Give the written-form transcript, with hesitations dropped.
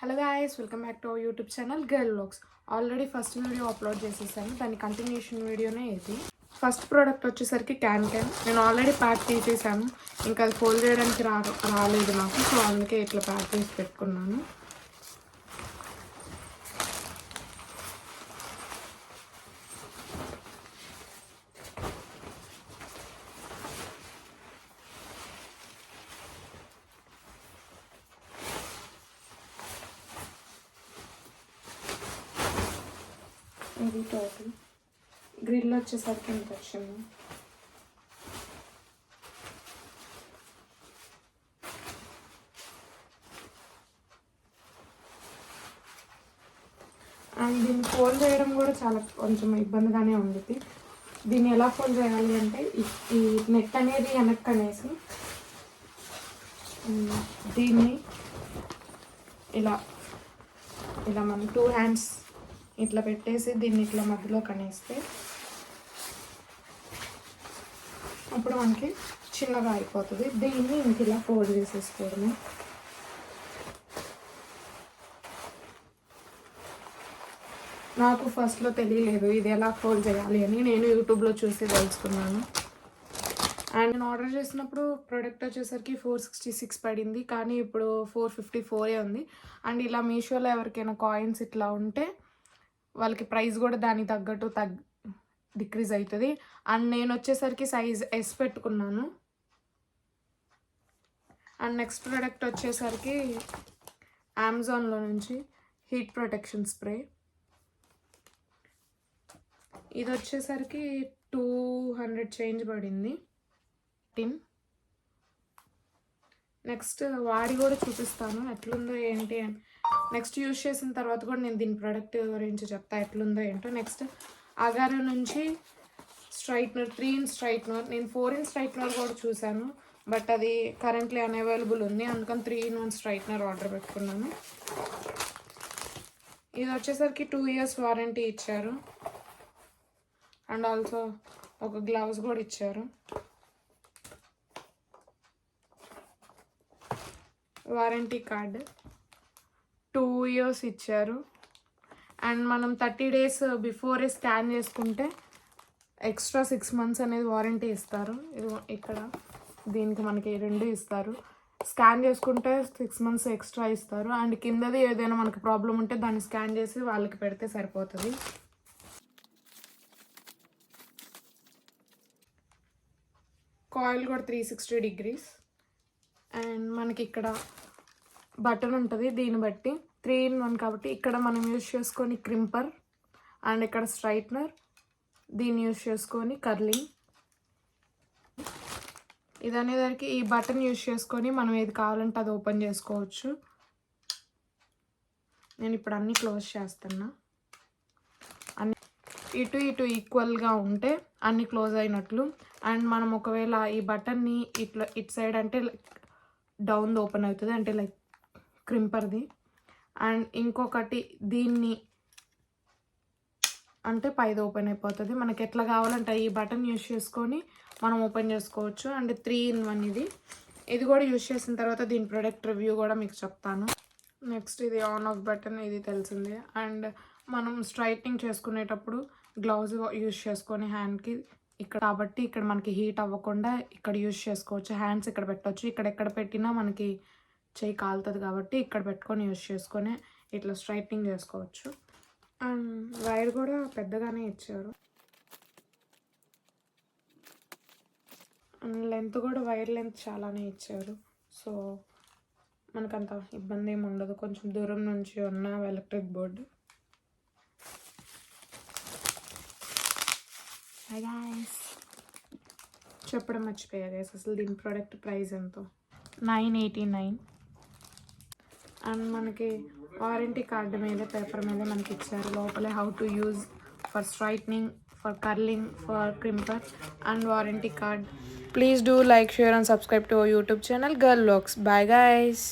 Hello guys, welcome back to our YouTube channel girl vlogs. Already first video upload చేసేసాను, దాని continuation వీడియోనే ఇది. First product వచ్చేసరికి can. నేను ఆల్రెడీ ప్యాక్ తీసేసాను, ఇంకా అది ఫోల్డ్ చేయడానికి రాలేదు నాకు, సో అందుకే ఇట్లా ప్యాక్ చేసి పెట్టుకున్నాను. ఇది టోటల్ గ్రిల్ వచ్చేసరికి ఇంత వచ్చింది. అండ్ దీన్ని ఫోల్డ్ చేయడం కూడా చాలా కొంచెం ఇబ్బందిగానే ఉంది. దీన్ని ఎలా ఫోల్డ్ చేయాలి అంటే ఈ నెక్ అనేది వెనక్కి అనేసి దీన్ని ఇలా ఇలా మనం 2 హ్యాండ్స్ ఇట్లా పెట్టేసి దీన్ని ఇట్లా మధ్యలో కనేస్తే అప్పుడు మనకి చిన్నగా అయిపోతుంది. దీన్ని ఇంక ఇలా ఫోల్డ్ చేసేసుకోవడమే. నాకు ఫస్ట్లో తెలియలేదు ఇది ఎలా ఫోల్డ్ చేయాలి అని, నేను యూట్యూబ్లో చూసి తెలుసుకున్నాను. అండ్ నేను ఆర్డర్ చేసినప్పుడు ప్రోడక్ట్ వచ్చేసరికి 466 పడింది, కానీ ఇప్పుడు 454 ఉంది. అండ్ ఇలా మీషోలో ఎవరికైనా కాయిన్స్ ఇట్లా ఉంటే వాళ్ళకి ప్రైస్ కూడా దానికి తగ్గట్టు డిక్రీజ్ అవుతుంది. అండ్ నేను వచ్చేసరికి సైజ్ ఎస్ పెట్టుకున్నాను. అండ్ నెక్స్ట్ ప్రోడక్ట్ వచ్చేసరికి అమెజాన్లో నుంచి హీట్ ప్రొటెక్షన్ స్ప్రే. ఇది వచ్చేసరికి 200 చేంజ్ పడింది. నెక్స్ట్ వాడి కూడా చూపిస్తాను ఎట్లుందో ఏంటి అని. నెక్స్ట్ యూజ్ చేసిన తర్వాత కూడా నేను దీని ప్రోడక్ట్ గురించి చెప్తా ఎట్లుందో ఏంటో. నెక్స్ట్ అగారో నుంచి స్ట్రైట్నర్, 3 in స్ట్రైట్నర్. నేను 4 in స్ట్రైట్నర్ కూడా చూశాను, బట్ అది కరెంట్లీ అన్అవైలబుల్ ఉంది, అందుకని 3 in 1 స్ట్రైట్నర్ ఆర్డర్ పెట్టుకున్నాను. ఇది వచ్చేసరికి 2 years వారంటీ ఇచ్చారు. అండ్ ఆల్సో ఒక గ్లౌజ్ కూడా ఇచ్చారు. వారంటీ కార్డ్ 2 years ఇచ్చారు. అండ్ మనం 30 days బిఫోరే స్కాన్ చేసుకుంటే ఎక్స్ట్రా 6 months అనేది వారంటీ ఇస్తారు. ఇది ఇక్కడ దీనికి మనకి 2 ఇస్తారు. స్కాన్ చేసుకుంటే 6 months ఎక్స్ట్రా ఇస్తారు. అండ్ కిందది ఏదైనా మనకి ప్రాబ్లం ఉంటే దాన్ని స్కాన్ చేసి వాళ్ళకి పెడితే సరిపోతుంది. కాయిల్ కూడా 360 degrees. అండ్ మనకి ఇక్కడ బటన్ ఉంటుంది, దీన్ని బట్టి 3 in 1 కాబట్టి ఇక్కడ మనం యూజ్ చేసుకొని క్రింపర్, అండ్ ఇక్కడ స్ట్రైట్నర్, దీన్ని యూజ్ చేసుకొని కర్లింగ్. ఇది అనేదానికి ఈ బటన్ యూజ్ చేసుకొని మనం ఏది కావాలంటే అది ఓపెన్ చేసుకోవచ్చు. నేను ఇప్పుడు అన్నీ క్లోజ్ చేస్తున్నా. అన్ని ఇటు ఈక్వల్గా ఉంటే అన్నీ క్లోజ్ అయినట్లు. అండ్ మనం ఒకవేళ ఈ బటన్ని ఇట్లా ఇటు సైడ్ అంటే డౌన్ ఓపెన్ అవుతుంది, అంటే లైక్ క్రింపర్ది. అండ్ ఇంకొకటి దీన్ని అంటే పైది ఓపెన్ అయిపోతుంది. మనకి ఎట్లా కావాలంటే ఈ బటన్ యూజ్ చేసుకొని మనం ఓపెన్ చేసుకోవచ్చు. అండ్ 3 in 1 ఇది కూడా యూజ్ చేసిన తర్వాత దీని ప్రొడక్ట్ రివ్యూ కూడా మీకు చెప్తాను. నెక్స్ట్ ఇది ఆన్ ఆఫ్ బటన్, ఇది తెలిసిందే. అండ్ మనం స్ట్రైట్నింగ్ చేసుకునేటప్పుడు గ్లౌజ్ యూజ్ చేసుకొని హ్యాండ్కి ఇక్కడ కాబట్టి ఇక్కడ మనకి హీట్ అవ్వకుండా ఇక్కడ యూజ్ చేసుకోవచ్చు. హ్యాండ్స్ ఇక్కడ పెట్టవచ్చు, ఇక్కడ ఎక్కడ పెట్టినా మనకి చెయ్యి కాలుతుంది కాబట్టి ఇక్కడ పెట్టుకొని యూజ్ చేసుకొని ఇట్లా స్ట్రైట్నింగ్ చేసుకోవచ్చు. అండ్ వైర్ కూడా పెద్దగానే ఇచ్చారు. అండ్ లెంత్ కూడా వైర్ లెంత్ చాలానే ఇచ్చారు, సో మనకంత ఇబ్బంది ఏమి ఉండదు. కొంచెం దూరం నుంచి ఉన్న ఎలక్ట్రిక్ బోర్డు. చెప్పడం మర్చిపోయా గైస్, అసలు దీని ప్రోడక్ట్ ప్రైస్ ఎంతో 989. అండ్ మనకి వారంటీ కార్డు మీద పేపర్ మీద మనకి ఇచ్చారు లోపలే how to use for straightening, for curling, for crimper and warranty card. Please do like, share and subscribe to our YouTube channel girl vlogs. Bye guys.